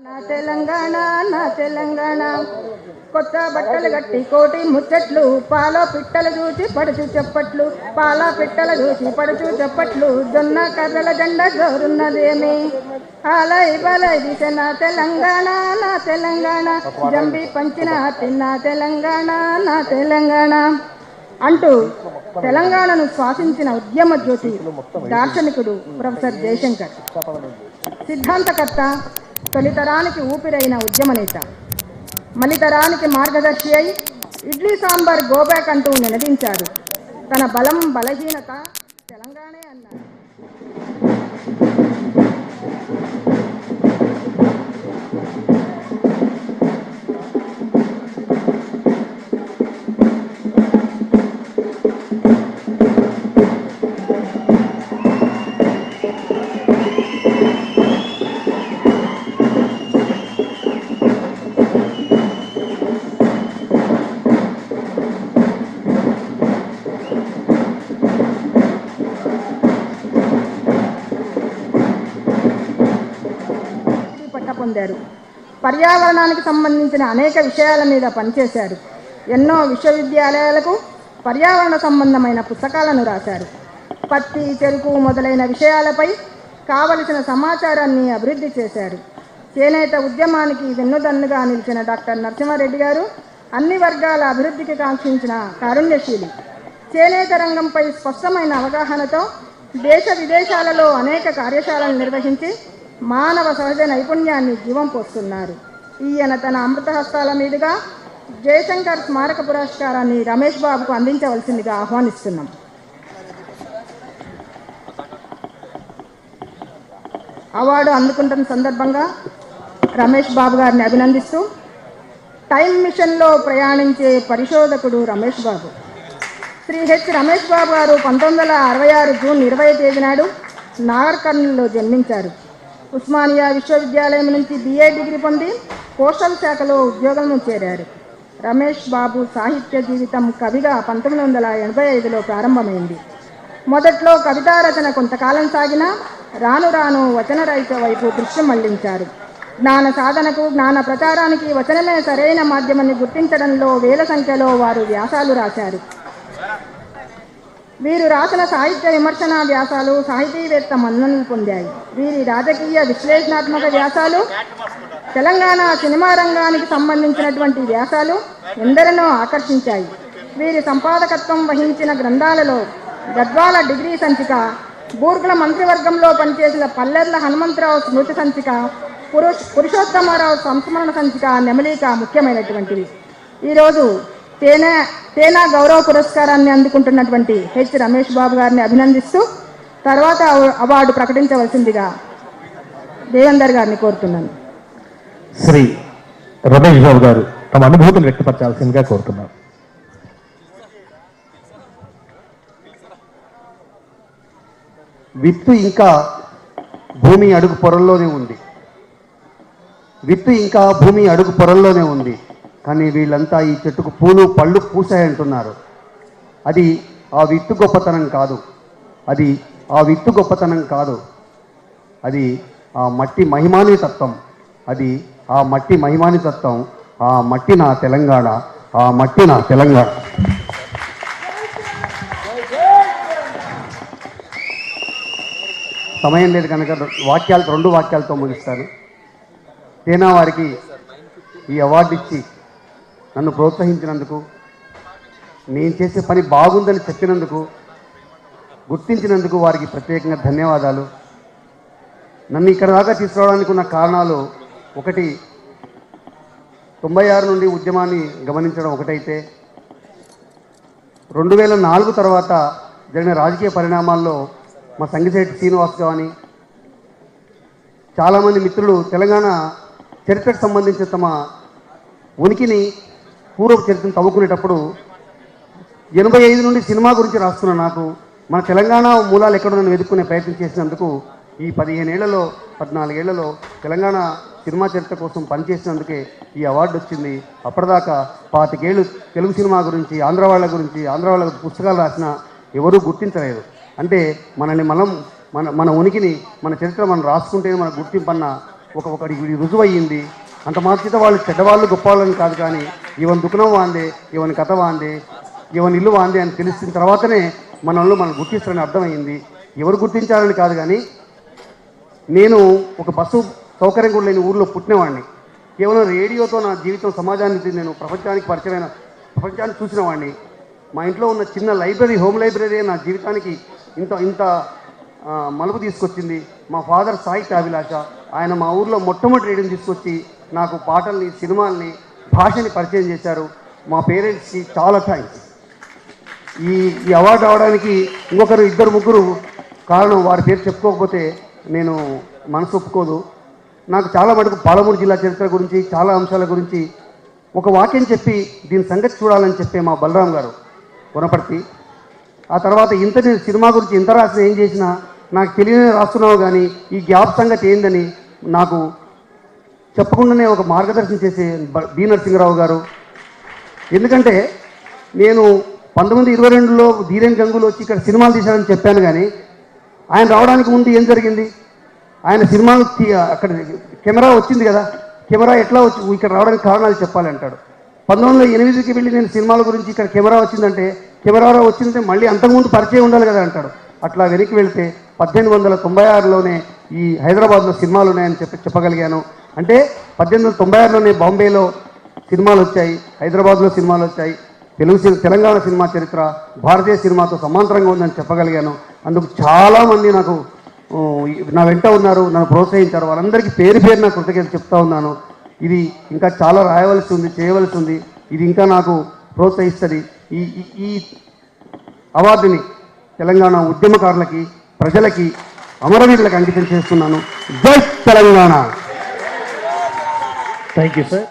నా తెలంగాణ నా తెలంగాణ కొత్త బట్టలు గట్టి కోటి ముచ్చట్లు పాల పిట్టలు చూసి పడుచు చెప్పట్లు పాల పిట్టలు చూసి పడుచు చెప్పట్లు జొన్న కర్రల జెండా జోరున్నదేమి ఆలై బలై దిశ నా తెలంగాణ నా తెలంగాణ జంబి పంచిన నా తెలంగాణ నా తెలంగాణ అంటూ తెలంగాణను శ్వాసించిన ఉద్యమ జ్యోతి దార్శనికుడు ప్రొఫెసర్ జయశంకర్. సిద్ధాంతకర్త, తొలితరానికి ఊపిరైన ఉద్యమ నేత, మలితరానికి మార్గదర్శి అయి ఇడ్లీ సాంబార్ గోబ్యాక్ అంటూ నినదించాడు. తన బలం బలహీనత తెలంగాణే అన్నాడు. పొందారు. పర్యావరణానికి సంబంధించిన అనేక విషయాల మీద పనిచేశారు. ఎన్నో విశ్వవిద్యాలయాలకు పర్యావరణ సంబంధమైన పుస్తకాలను రాశారు. పత్తి, చెరుకు మొదలైన విషయాలపై కావలసిన సమాచారాన్ని అభివృద్ధి చేశారు. చేనేత ఉద్యమానికి వెన్నుదన్నుగా నిలిచిన డాక్టర్ నరసింహారెడ్డి గారు అన్ని వర్గాల అభివృద్ధికి కాంక్షించిన కారుణ్యశీలి. చేనేత రంగంపై స్పష్టమైన అవగాహనతో దేశ విదేశాలలో అనేక కార్యశాలలు నిర్వహించి మానవ సహజ నైపుణ్యాన్ని జీవం పోస్తున్నారు. ఈయన తన అమృతహస్తాల మీదుగా జయశంకర్ స్మారక పురస్కారాన్ని రమేష్ బాబుకు అందించవలసిందిగా ఆహ్వానిస్తున్నాం. అవార్డు అందుకుంటున్న సందర్భంగా రమేష్ బాబు గారిని అభినందిస్తూ, టైం మిషన్లో ప్రయాణించే పరిశోధకుడు రమేష్ బాబు. శ్రీ హెచ్ రమేష్ బాబు గారు 1966 జూన్ 20 తేదీ నాడు నాగర్కర్నూలులో జన్మించారు. ఉస్మానియా విశ్వవిద్యాలయం నుంచి BA డిగ్రీ పొంది పోస్టల్ శాఖలో ఉద్యోగంలో చేరారు. రమేష్ బాబు సాహిత్య జీవితం కవిగా 1985లో ప్రారంభమైంది. మొదట్లో కవితా రచన కొంతకాలం సాగినా రాను రాను వచన రచన వైపు దృష్టి మళ్లించారు. జ్ఞాన సాధనకు, జ్ఞాన ప్రచారానికి వచనమే సరైన మాధ్యమాన్ని గుర్తించడంలో వేల సంఖ్యలో వారు వ్యాసాలు రాశారు. వీరు రాసిన సాహిత్య విమర్శన వ్యాసాలు సాహితీవేత్త మన్ననలు పొందాయి. వీరి రాజకీయ విశ్లేషణాత్మక వ్యాసాలు, తెలంగాణ సినిమా రంగానికి సంబంధించినటువంటి వ్యాసాలు ఎందరినో ఆకర్షించాయి. వీరి సంపాదకత్వం వహించిన గ్రంథాలలో గద్వాల డిగ్రీ సంచిక, బూర్గుల మంత్రివర్గంలో పనిచేసిన పల్లెర్ల హనుమంతరావు స్మృతి సంచిక, పురుషోత్తమరావు సంస్మరణ సంచిక, నెమలిక ముఖ్యమైనటువంటివి. ఈరోజు తేనా గౌరవ పురస్కారాన్ని అందుకుంటున్నటువంటి హెచ్ రమేష్ బాబు గారిని అభినందిస్తూ తర్వాత అవార్డు ప్రకటించవలసిందిగా దేవేందర్ గారిని కోరుతున్నాను. శ్రీ రమేష్ బాబు గారు తమ అనుభూతులు వ్యక్తపరచాల్సిందిగా కోరుతున్నారు. విత్తు ఇంకా భూమి అడుగు పొరల్లోనే ఉంది. విత్తు ఇంకా భూమి అడుగు పొరల్లోనే ఉంది. కానీ వీళ్ళంతా ఈ చెట్టుకు పూలు పళ్ళు పూసాయంటున్నారు. అది ఆ విత్తు గొప్పతనం కాదు. అది ఆ విత్తు గొప్పతనం కాదు. అది ఆ మట్టి మహిమానితత్వం. అది ఆ మట్టి మహిమానితత్వం. ఆ మట్టి నా తెలంగాణ. ఆ మట్టి నా తెలంగాణ. సమయం లేదు కనుక రెండు వాక్యాలతో ముగిస్తాను. తేనా వారికి ఈ అవార్డు ఇచ్చి నన్ను ప్రోత్సహించినందుకు, నేను చేసే పని బాగుందని చెప్పినందుకు, గుర్తించినందుకు వారికి ప్రత్యేకంగా ధన్యవాదాలు. నన్ను ఇక్కడ దాకా తీసుకురావడానికి ఉన్న కారణాలు, ఒకటి 96 నుండి ఉద్యమాన్ని గమనించడం ఒకటైతే, 2004 తర్వాత జరిగిన రాజకీయ పరిణామాల్లో మా సంగిశెట్టి శ్రీనివాస్ కానీ చాలామంది మిత్రులు తెలంగాణ చరిత్రకు సంబంధించిన తమ ఉనికిని, పూర్వ చరిత్రను తవ్వుకునేటప్పుడు 85 నుండి సినిమా గురించి రాస్తున్న నాకు మన తెలంగాణ మూలాలు ఎక్కడో నన్ను వెతుక్కునే ప్రయత్నం చేసినందుకు, ఈ 15 ఏళ్లలో 14 ఏళ్లలో తెలంగాణ సినిమా చరిత్ర కోసం పనిచేసినందుకే ఈ అవార్డు వచ్చింది. అప్పటిదాకా 25 ఏళ్ళు తెలుగు సినిమా గురించి, ఆంధ్ర వాళ్ళ పుస్తకాలు రాసిన ఎవరూ గుర్తించలేదు. అంటే మనల్ని మన ఉనికిని, మన చరిత్ర మనం రాసుకుంటే మన గుర్తింపన్న ఒకటి రుజువు అయ్యింది. అంత మాత్రం వాళ్ళు చెడ్డవాళ్ళు గొప్పవాళ్ళని కాదు, కానీ ఈవెన్ దుకాణం వాందే, ఈవెన్ కథ వాందే, ఈవెన్ ఇల్లు వాందే అని తెలిసిన తర్వాతనే మనల్ని మనం గుర్తిస్తారని అర్థమైంది. ఎవరు గుర్తించాలని కాదు, కానీ నేను ఒక బస్సు సౌకర్యం కూడా లేని ఊళ్ళో పుట్టినవాడిని. కేవలం రేడియోతో నా జీవితం సమాజానికి నేను ప్రపంచాన్ని చూసిన వాడిని. మా ఇంట్లో ఉన్న చిన్న లైబ్రరీ, హోమ్ లైబ్రరీ నా జీవితానికి ఇంత మలుపు తీసుకొచ్చింది. మా ఫాదర్ సాహిత్య అభిలాష, ఆయన మా ఊర్లో మొట్టమొదటి రేడియోని తీసుకొచ్చి నాకు పాటల్ని, సినిమాల్ని, భాషని పరిచయం చేశారు. మా పేరెంట్స్కి చాలా థ్యాంక్స్. ఈ అవార్డు రావడానికి ఇంకొకరు 2-3 కారణం. వారి పేరు చెప్పుకోకపోతే నేను మనసు ఒప్పుకోదు. నాకు చాలా మటుకు పాలమూరు జిల్లా చరిత్ర గురించి, చాలా అంశాల గురించి ఒక వాక్యం చెప్పి దీని సంగతి చూడాలని చెప్పే మా బలరాం గారు వనపర్తి. ఆ తర్వాత నేను సినిమా గురించి ఎంత రాసినా, ఏం చేసినా నాకు తెలియని రాస్తున్నావు, కానీ ఈ గ్యాప్ సంగతి ఏందని నాకు చెప్పకుండానే ఒక మార్గదర్శనం చేసే బి నరసింహరావు గారు. ఎందుకంటే నేను 1922లో ధీరేన్ గంగులు వచ్చి ఇక్కడ సినిమాలు తీశారని చెప్పాను, కానీ ఆయన రావడానికి ముందు ఏం జరిగింది? ఆయన సినిమాలు అక్కడ కెమెరా వచ్చింది కదా, కెమెరా ఎట్లా వచ్చి ఇక్కడ రావడానికి కారణాలు చెప్పాలి అంటాడు. 1908కి వెళ్ళి నేను సినిమాల గురించి ఇక్కడ కెమెరా వచ్చిందంటే, కెమెరా వచ్చిందంటే మళ్ళీ అంతకుముందు పరిచయం ఉండాలి కదా అంటాడు. అట్లా వెనక్కి వెళితే 1896లోనే ఈ హైదరాబాద్లో సినిమాలు ఉన్నాయని చెప్పగలిగాను. అంటే 1896లోనే బాంబేలో సినిమాలు వచ్చాయి, హైదరాబాద్లో సినిమాలు వచ్చాయి. తెలంగాణ సినిమా చరిత్ర భారతీయ సినిమాతో సమాంతరంగా ఉందని చెప్పగలిగాను. అందుకు చాలామంది నా వెంట ఉన్నారు, నన్ను ప్రోత్సహించారు. వాళ్ళందరికీ పేరు నా కృతజ్ఞత చెప్తా ఉన్నాను. ఇది ఇంకా చాలా రాయవలసి ఉంది, చేయవలసి ఉంది. ఇది ఇంకా నాకు ప్రోత్సహిస్తుంది. ఈ అవార్డుని తెలంగాణ ఉద్యమకారులకి, ప్రజలకి, అమరవీరులకు అంకితం చేస్తున్నాను. జై తెలంగాణ. Thank you sir.